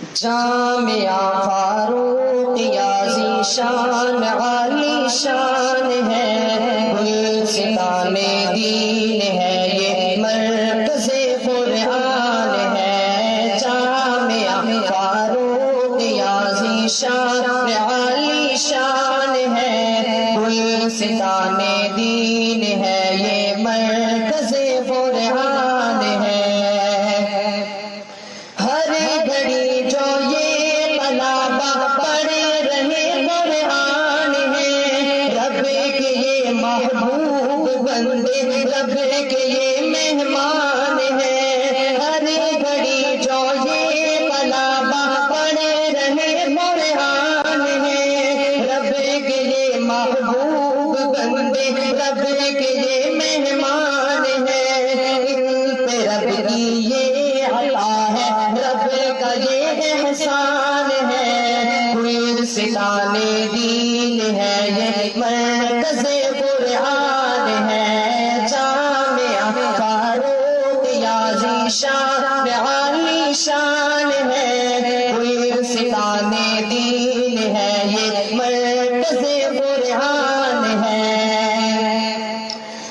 جامعہ فاروق یازی شان عالی شان ہے، گلستان دین ہے یہ مرکز قرآن ہے۔ جامعہ فاروق یازی شان عالی شان ہے، گلستان دین ہے یہ مرکز قرآن ہے۔ ہر گھڑی جو یہ طلباء پڑھ رہے قرآن ہے، رب کے یہ محبوب بندے، رب کے یہ مہمان ہے۔ ہر گھڑی جو یہ طلباء پڑھ رہے قرآن ہے، رب کے یہ محبوب بندے، رب کے یہ مہمان ہے۔ ان پہ رب کی یہ عطا ہے، رب کا یہ احسان ہے، گلستان دین ہے یہ مرکز قرآن ہے۔ جامعہ فاروق یازی شان عالی شان ہے، گلستان دین ہے یہ مرکز قرآن ہے۔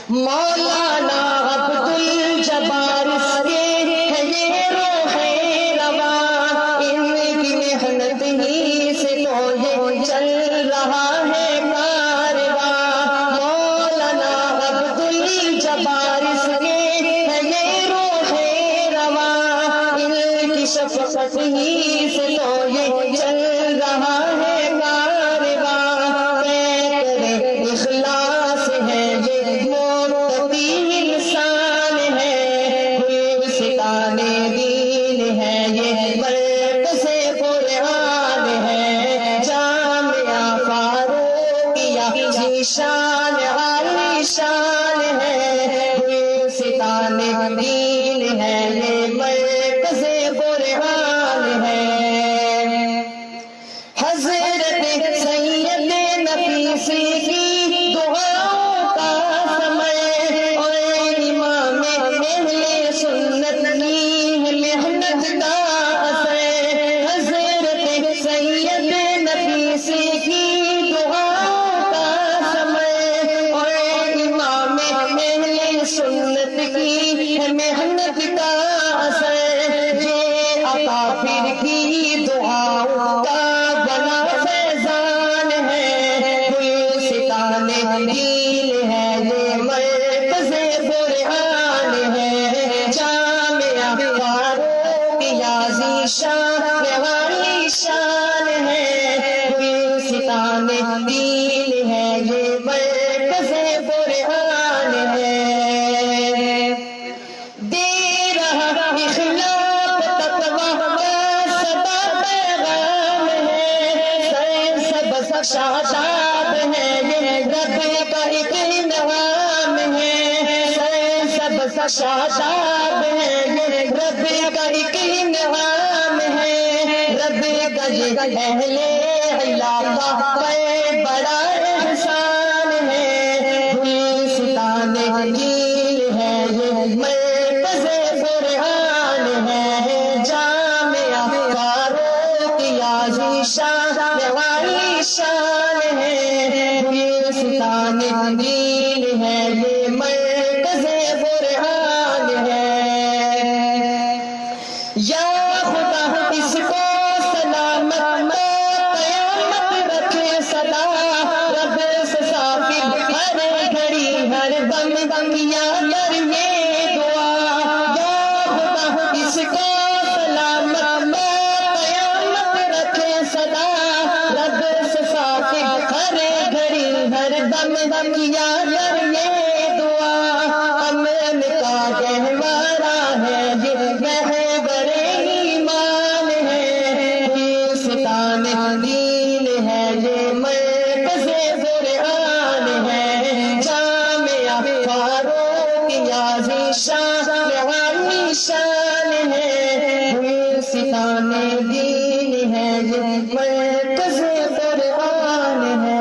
مولانا عبد الجبار اس کے ہے یہ روح رواں، ان کی محنت ہی سے تو یہ چل رہا ہے کارواں۔ مولانا عبد الجبار اس کے ہے یہ روح رواں، ان کی شفقت ہی سے تو یہ چل رہا ہے کارواں۔ کرے اخلاص ہے یہ متقی انسان ہے، گلستان دین ہے یہ مرکز قرآن ہے۔ جامعہ فاروق یازی شان عالی شان ہے، گلستان دین ہے یہ مرکز قرآن ہے۔ حضرت سید نفیسی کی دعاؤں کا سمے، اور امام اہل سنت کی محنت کا اثر۔ حضرت سید نفیسی کی دعاؤں کا سمے، اور امام اہل سنت کی محنت کا اثر۔ یہ اکابر کی دعاؤں کا بنا فیضان ہے، گلستان دین ہے یہ مرکز قرآن ہے۔ جامعہ فاروق یازی شان عالی شان ہے، گلستان دین ہے یہ مرکز قرآن ہے۔ دے رہا اخلاق تقویٰ کا سدا پیغام ہے، سب شاداب ہے یہ رب کا ایک انعام ہے۔ سب شاداب ہے یہ رب کا ایک انعام ہے، رب کا یہ اہل علاقہ پہ بڑا احسان ہے، گلستان دین ہے یہ مرکز قرآن ہے۔ جامعہ فاروق یازی شان